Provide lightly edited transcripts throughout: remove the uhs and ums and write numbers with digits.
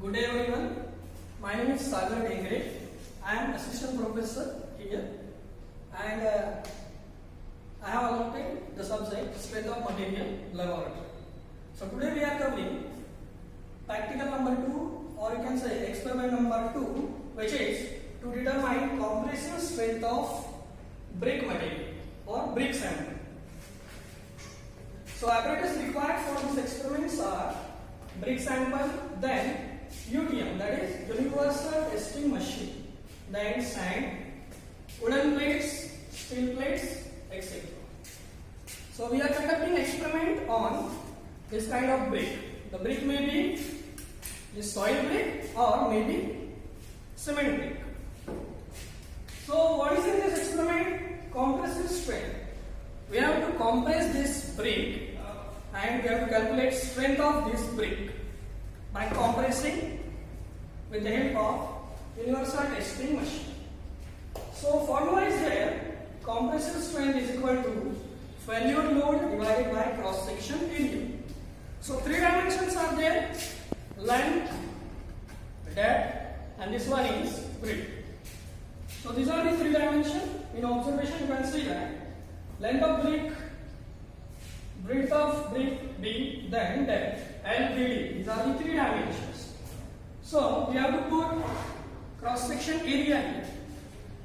Good day everyone. My name is Sagar Dengre. I am assistant professor here and I have allotted the subject strength of material laboratory. So today we are covering practical number 2 or you can say experiment number 2, which is to determine compressive strength of brick material or brick sample. So apparatus required for these experiments are brick sample, then UTM, that is universal testing machine, then sand, wooden plates, steel plates, etc. So we are conducting experiment on this kind of brick. The brick may be the soil brick or maybe cement brick. So what is in this experiment? Compressive strength. We have to compress this brick and we have to calculate strength of this brick by compressing with the help of universal testing machine. So formula is there. Compressive strength is equal to failure load divided by cross section area. So three dimensions are there: length, depth, and this one is width. So these are the three dimensions. In observation you can see that length of brick, breadth of brick B, then depth L, B, D. These are the three dimensions. So we have to put cross section area here.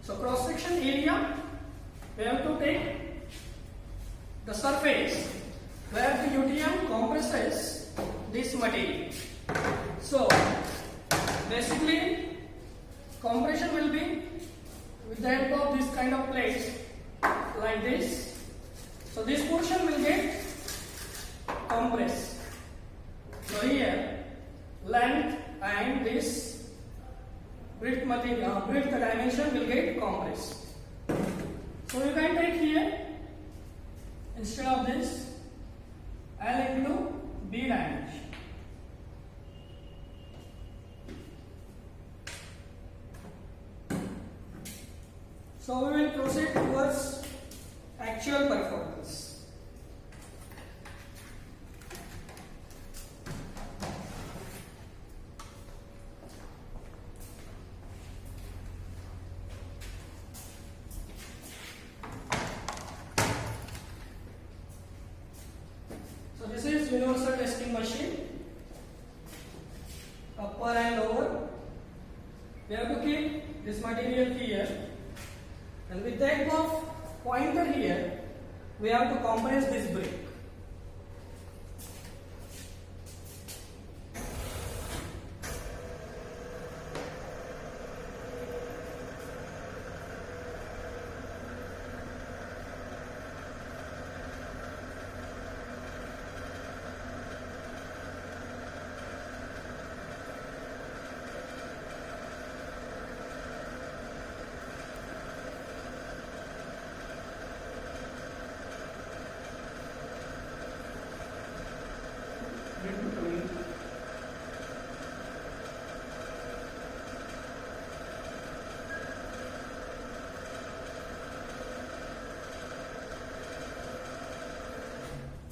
So cross section area, we have to take the surface where the UTM compresses this material. So basically compression will be with the help of this kind of plates like this. So this portion will get compressed. So here length and this breadth material, breadth dimension will get compressed. So you can take here instead of this L into B dimension. So we will proceed towards actual performance. So this is universal testing machine, upper and lower. We have to keep this material here, and with the help of pointer here, we have to compress this brick.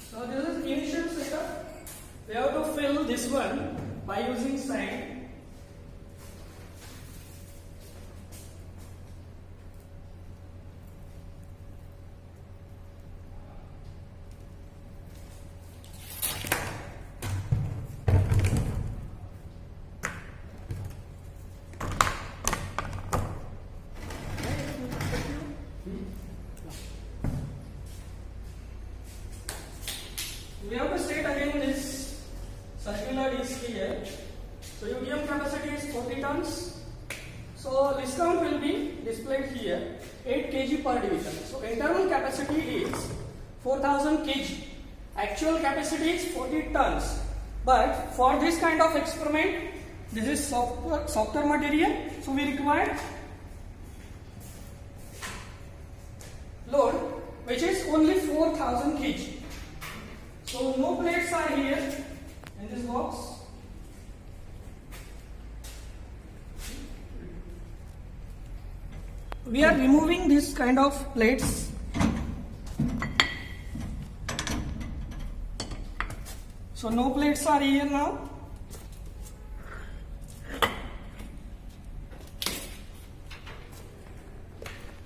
So this is initial setup. We have to fill this one by using sand. We have to state again this circular disc here. So UTM capacity is 40 tons. So this count will be displayed here, 8 kg per division. So internal capacity is 4000 kg. Actual capacity is 40 tons. But for this kind of experiment, this is softer material. So we require load which is only 4000 kg. So no plates are here in this box. We are removing this kind of plates. So no plates are here now.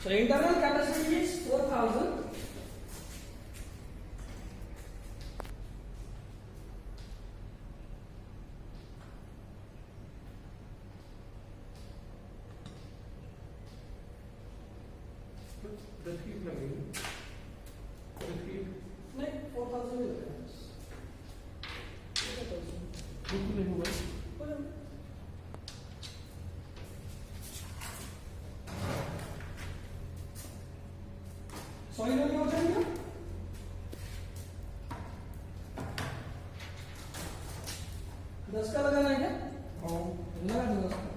So internal capacity is 4000. नहीं 4000 sorry नहीं हो जाएगा 10 का लगाना है क्या? लगा दो 10 का.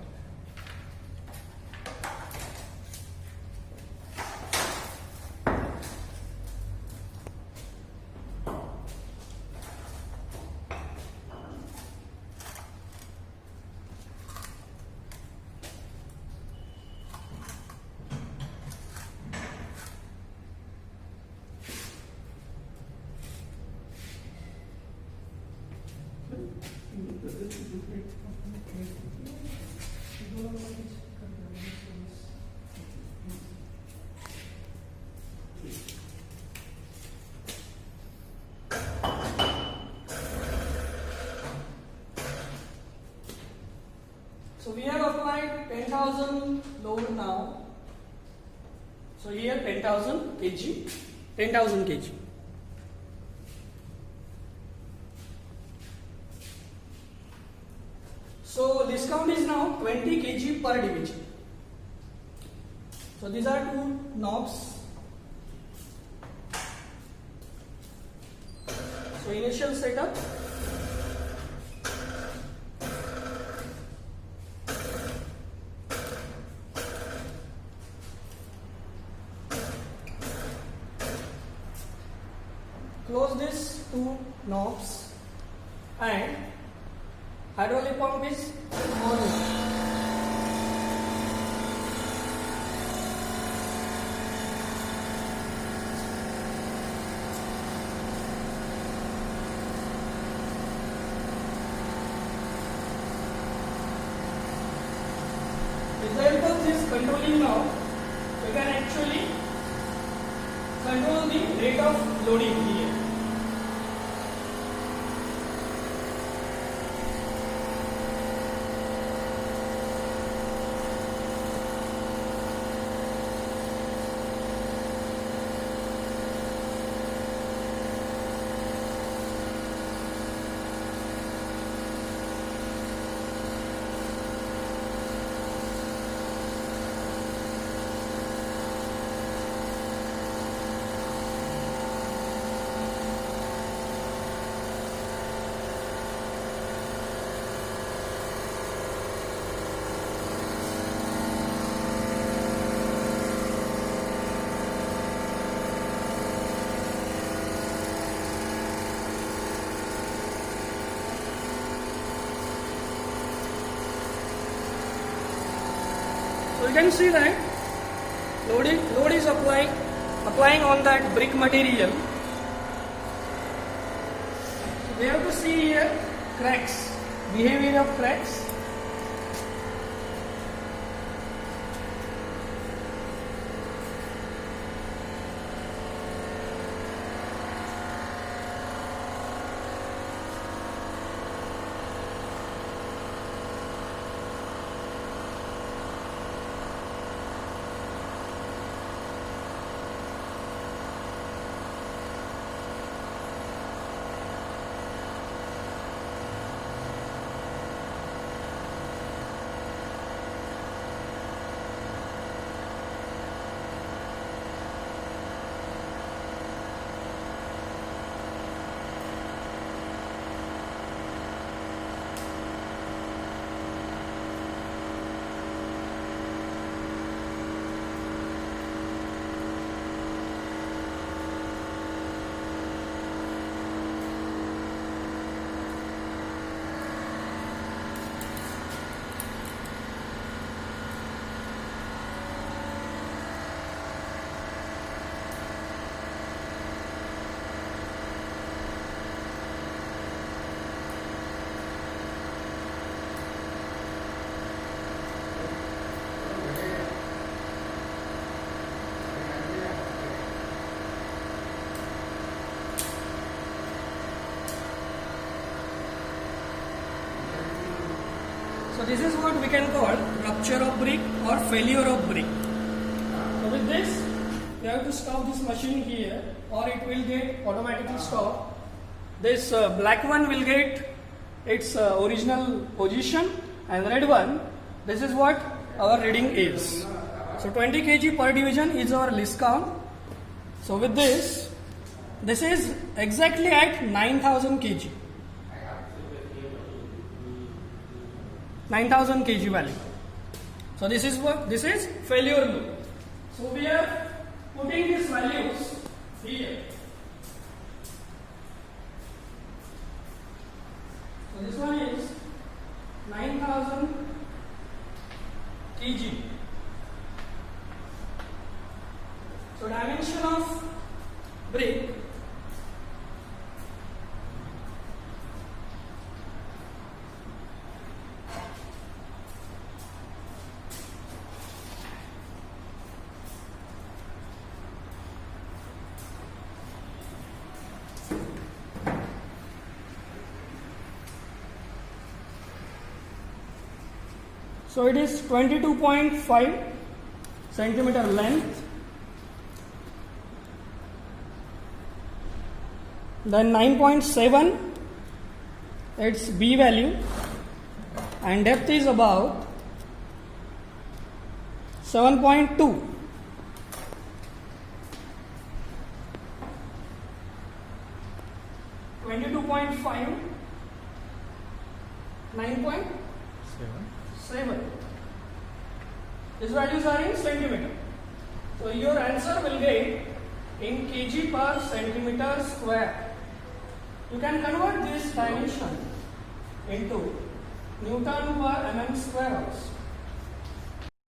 So we have applied 10,000 load now. So here 10,000 kg, 10,000 kg. So discount is now 20 kg per division. So these are two knobs. So initial setup. Close these two knobs and hydraulic pump is on. With the help of this controlling knob, we can actually control the rate of loading here. So you can see that load is applying on that brick material. So we have to see here cracks, behavior of cracks. So this is what we can call rupture of brick or failure of brick. So with this, you have to stop this machine here, or it will get automatically stopped. This black one will get its original position, and red one, this is what our reading is. So 20 kg per division is our list count. So with this is exactly at 9000 kg. 9000 kg value. So this is what, this is failure loop. So we are putting these values here. So this one is 9000 kg. So dimension of brick so it is 22.5 centimeter length, then 9.7 its B value, and depth is about 7.2. 22.5, 9.7. These values are in centimeter. So your answer will get in kg per centimeter square. You can convert this dimension into Newton per mm square also.